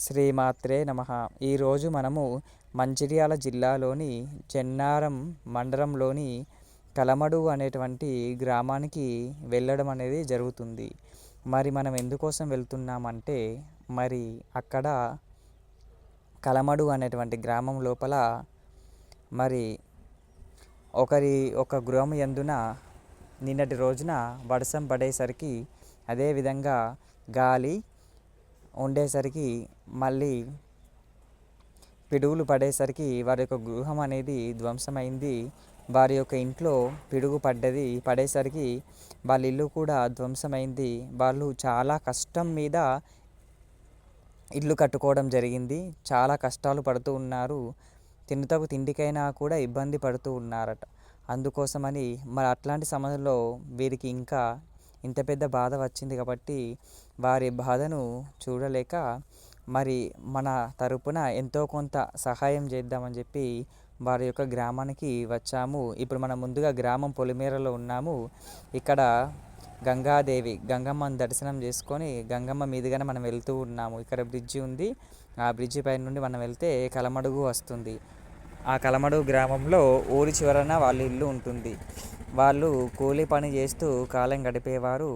శ్రీమాత్రే నమః. ఈరోజు మనము మంచిర్యాల జిల్లాలోని చెన్నారం మండలంలోని కలమడు అనేటువంటి గ్రామానికి వెళ్ళడం అనేది జరుగుతుంది. మరి మనం ఎందుకోసం వెళ్తున్నామంటే, మరి అక్కడ కలమడు అనేటువంటి గ్రామం లోపల మరి ఒక గృహం యందున నిన్నటి రోజున వర్షం పడేసరికి, అదేవిధంగా గాలి ఉండేసరికి, మళ్ళీ పిడుగులు పడేసరికి వారి యొక్క గృహం అనేది ధ్వంసమైంది. వారి యొక్క ఇంట్లో పిడుగు పడేసరికి వాళ్ళ ఇల్లు కూడా ధ్వంసమైంది. వాళ్ళు చాలా కష్టం మీద ఇల్లు కట్టుకోవడం జరిగింది. చాలా కష్టాలు పడుతూ ఉన్నారు. తిండితకు తిండికైనా కూడా ఇబ్బంది పడుతూ ఉన్నారట. అందుకోసమని మరి అట్లాంటి సమయంలో వీరికి ఇంకా ఇంత పెద్ద బాధ వచ్చింది కాబట్టి, వారి బాధను చూడలేక మరి మన తరపున ఎంతో కొంత సహాయం చేద్దామని చెప్పి వారి యొక్క గ్రామానికి వచ్చాము. ఇప్పుడు మనం ముందుగా గ్రామం పొలిమేరలో ఉన్నాము. ఇక్కడ గంగాదేవి గంగమ్మని దర్శనం చేసుకొని గంగమ్మ మీదుగానే మనం వెళ్తూ ఉన్నాము. ఇక్కడ బ్రిడ్జి ఉంది. ఆ బ్రిడ్జి పైన నుండి మనం వెళ్తే కలమడుగు వస్తుంది. ఆ కలమడుగు గ్రామంలో ఊరి చివరన వాళ్ళ ఇల్లు ఉంటుంది. వాళ్ళు కూలీ పని చేస్తూ కాలం గడిపేవారు.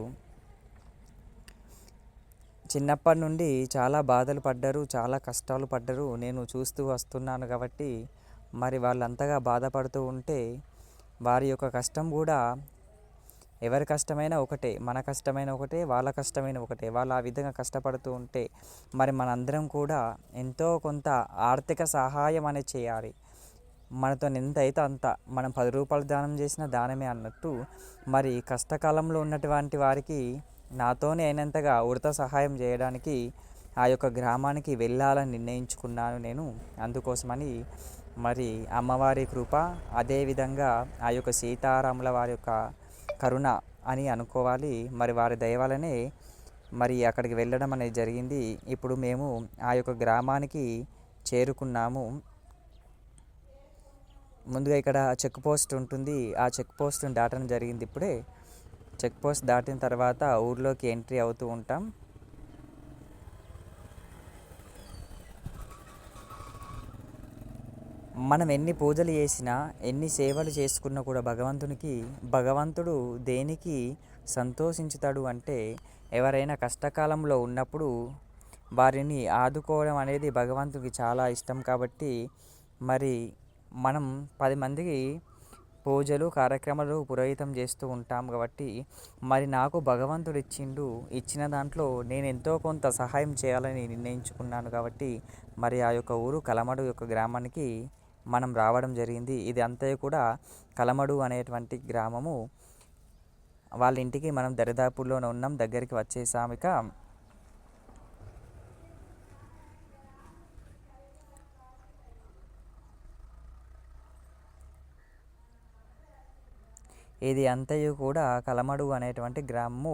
చిన్నప్పటి నుండి చాలా బాధలు పడ్డారు, చాలా కష్టాలు పడ్డారు. నేను చూస్తూ వస్తున్నాను కాబట్టి మరి వాళ్ళంతగా బాధపడుతూ ఉంటే, వారి యొక్క కష్టం కూడా ఎవరి కష్టమైనా ఒకటే, మన కష్టమైన ఒకటే, వాళ్ళ కష్టమైన ఒకటే. వాళ్ళు ఆ విధంగా కష్టపడుతూ ఉంటే మరి మనందరం కూడా ఎంతో కొంత ఆర్థిక సహాయం అనేది చేయాలి. మనతో ఎంత అయితే అంత, మనం 10 రూపాయలు దానం చేసిన దానమే అన్నట్టు, మరి కష్టకాలంలో ఉన్నటువంటి వారికి నాతోనే అయినంతగా ఉడత సహాయం చేయడానికి ఆ యొక్క గ్రామానికి వెళ్ళాలని నిర్ణయించుకున్నాను నేను. అందుకోసమని మరి అమ్మవారి కృప, అదేవిధంగా ఆ యొక్క సీతారాముల వారి యొక్క కరుణ అని అనుకోవాలి. మరి వారి దయ వల్లనే మరి అక్కడికి వెళ్ళడం అనేది జరిగింది. ఇప్పుడు మేము ఆ యొక్క గ్రామానికి చేరుకున్నాము. ముందుగా ఇక్కడ చెక్ పోస్ట్ ఉంటుంది. ఆ చెక్ పోస్ట్ని దాటడం జరిగింది ఇప్పుడే. చెక్ పోస్ట్ దాటిన తర్వాత ఊర్లోకి ఎంట్రీ అవుతూ ఉంటాం. మనం ఎన్ని పూజలు చేసినా, ఎన్ని సేవలు చేసుకున్నా కూడా భగవంతుడు దేనికి సంతోషించుతాడు అంటే, ఎవరైనా కష్టకాలంలో ఉన్నప్పుడు వారిని ఆదుకోవడం అనేది భగవంతుడికి చాలా ఇష్టం. కాబట్టి మరి మనం 10 మందికి పూజలు కార్యక్రమాలు పురోహితం చేస్తూ ఉంటాం కాబట్టి, మరి నాకు భగవంతుడు ఇచ్చిన దాంట్లో నేను ఎంతో కొంత సహాయం చేయాలని నిర్ణయించుకున్నాను కాబట్టి మరి ఆ యొక్క ఊరు కలమడు యొక్క గ్రామానికి మనం రావడం జరిగింది. ఇది అంతా కూడా కలమడు అనేటువంటి గ్రామము. వాళ్ళ ఇంటికి మనం దరిదాపుల్లోనే ఉన్నాం, దగ్గరికి వచ్చేసాం. ఇక ఇది అంతయు కూడా కలమడుగు అనేటువంటి గ్రామము.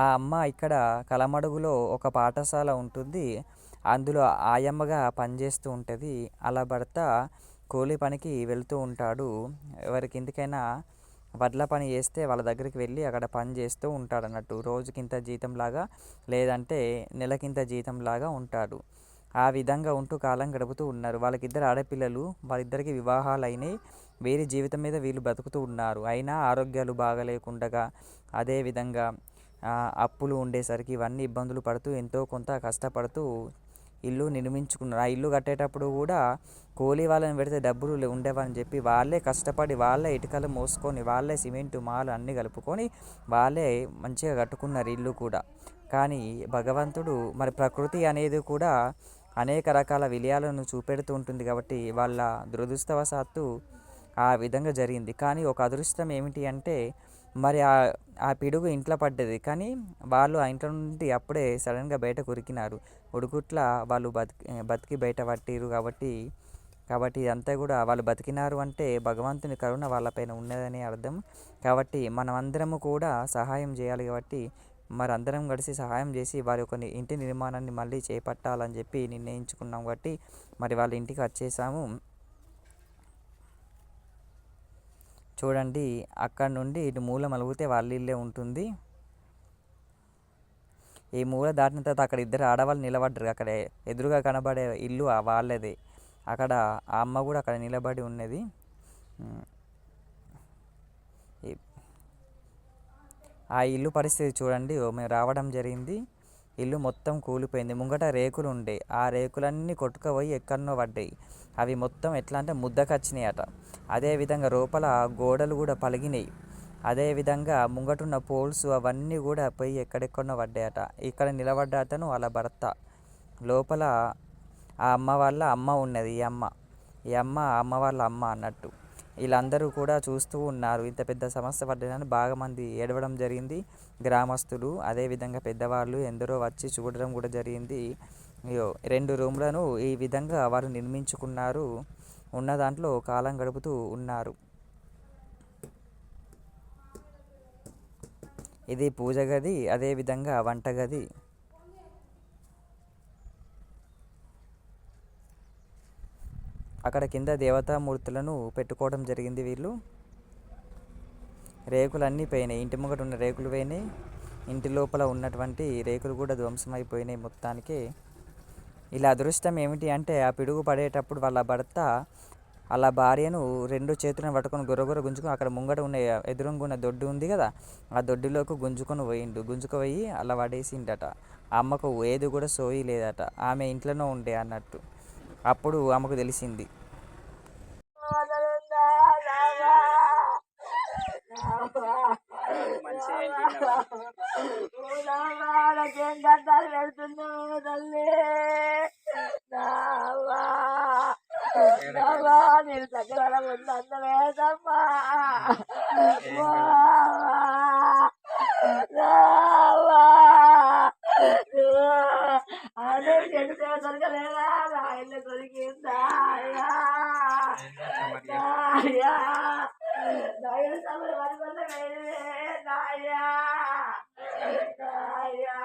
ఆ అమ్మ ఇక్కడ కలమడుగులో ఒక పాఠశాల ఉంటుంది. అందులో ఆయమ్మగా పనిచేస్తూ ఉంటుంది. అలా భర్త కూలీ పనికి వెళ్తూ ఉంటాడు. ఎవరికి ఎందుకైనా వడ్ల పని చేస్తే వాళ్ళ దగ్గరికి వెళ్ళి అక్కడ పని చేస్తూ ఉంటాడు అన్నట్టు. రోజుకింత జీతంలాగా, లేదంటే నెలకింత జీతంలాగా ఉంటాడు. ఆ విధంగా ఉంటూ కాలం గడుపుతూ ఉన్నారు. వాళ్ళకిద్దరు ఆడపిల్లలు. వాళ్ళిద్దరికి వివాహాలు అయినాయి. వీరి జీవితం మీద వీళ్ళు బతుకుతూ ఉన్నారు. అయినా ఆరోగ్యాలు బాగలేకుండగా, అదేవిధంగా అప్పులు ఉండేసరికి ఇవన్నీ ఇబ్బందులు పడుతూ ఎంతో కొంత కష్టపడుతూ ఇల్లు నిర్మించుకున్నారు. ఆ ఇల్లు కట్టేటప్పుడు కూడా కూలీ వాళ్ళని పెడితే డబ్బులు ఉండేవని చెప్పి వాళ్ళే కష్టపడి, వాళ్ళే ఇటుకలు మోసుకొని, వాళ్ళే సిమెంటు మాలు అన్నీ కలుపుకొని వాళ్ళే మంచిగా కట్టుకున్నారు ఇల్లు కూడా. కానీ భగవంతుడు, మరి ప్రకృతి అనేది కూడా అనేక రకాల విలయాలను చూపెడుతూ ఉంటుంది కాబట్టి వాళ్ళ దురదృష్టవశాత్తు ఆ విధంగా జరిగింది. కానీ ఒక అదృష్టం ఏమిటి అంటే, మరి ఆ పిడుగు ఇంట్లో పడ్డది. కానీ వాళ్ళు ఆ ఇంట్లో నుండి అప్పుడే సడన్గా బయటకు ఉరికినారు. ఉడుకుట్ల వాళ్ళు బతికి బయట పట్టిరు కాబట్టి ఇదంతా కూడా వాళ్ళు బతికినారు అంటే భగవంతుని కరుణ వాళ్ళపైన ఉన్నదని అర్థం. కాబట్టి మనమందరము కూడా సహాయం చేయాలి. కాబట్టి మరి అందరం కలిసి సహాయం చేసి వారి యొక్క ఇంటి నిర్మాణాన్ని మళ్ళీ చేపట్టాలని చెప్పి నిర్ణయించుకున్నాం. కాబట్టి మరి వాళ్ళ ఇంటికి వచ్చేసాము. చూడండి, అక్కడ నుండి ఇటు మూల మలుగితే వాళ్ళ ఇల్లే ఉంటుంది. ఈ మూల దాటిన తర్వాత అక్కడ ఇద్దరు ఆడవాళ్ళు నిలబడ్డారు. అక్కడ ఎదురుగా కనబడే ఇల్లు వాళ్ళదే. అక్కడ ఆ అమ్మ కూడా అక్కడ నిలబడి ఉన్నది. ఆ ఇల్లు పరిస్థితి చూడండి. మేము రావడం జరిగింది, ఇల్లు మొత్తం కూలిపోయింది. ముంగట రేకులు ఉండే, ఆ రేకులన్నీ కొట్టుకుపోయి ఎక్కడనో పడ్డాయి. అవి మొత్తం ఎట్లా అంటే ముద్దకచ్చినాయి అట. అదేవిధంగా లోపల గోడలు కూడా పలిగినాయి. అదేవిధంగా ముంగటున్న పోల్స్ అవన్నీ కూడా పోయి ఎక్కడెక్కడనో పడ్డాయట. ఇక్కడ నిలబడ్డ అతను వాళ్ళ భర్త. లోపల ఆ అమ్మ వాళ్ళ అమ్మ ఉన్నది. ఈ అమ్మ వాళ్ళ అమ్మ అన్నట్టు. వీళ్ళందరూ కూడా చూస్తూ ఉన్నారు. ఇంత పెద్ద సమస్య పడ్డదని బాగా మంది ఏడవడం జరిగింది. గ్రామస్తులు అదేవిధంగా పెద్దవాళ్ళు ఎందరో వచ్చి చూడడం కూడా జరిగింది. 2 రూమ్లను ఈ విధంగా వారు నిర్మించుకున్నారు. ఉన్న దాంట్లో కాలం గడుపుతూ ఉన్నారు. ఇది పూజ గది, అదేవిధంగా వంటగది. అక్కడ కింద దేవతామూర్తులను పెట్టుకోవడం జరిగింది. వీళ్ళు రేకులన్నీ పోయినాయి. ఇంటి ముంగట ఉన్న రేకులు పోయినాయి. ఇంటి లోపల ఉన్నటువంటి రేకులు కూడా ధ్వంసమైపోయినాయి మొత్తానికి. ఇలా అదృష్టం ఏమిటి అంటే ఆ పిడుగు పడేటప్పుడు వాళ్ళ భర్త వాళ్ళ భార్యను 2 చేతులను పట్టుకొని గుర్రగుర్ర గుంజుకొని అక్కడ ముంగట ఉన్న ఎదురుగున్న దొడ్డు ఉంది కదా, ఆ దొడ్డిలోకి గుంజుకుపోయి అలా పడేసిండట. ఆ అమ్మకు ఏది కూడా సోయి లేదట. ఆమె ఇంట్లోనే ఉండే అన్నట్టు. అప్పుడు ఆమెకు తెలిసింది. నేను దగ్గర ఉందమ్మా అదే చెడితే దొరకలేదా నా ఇల్లు దొరికిందా నాయన సమయం నాయా నాయా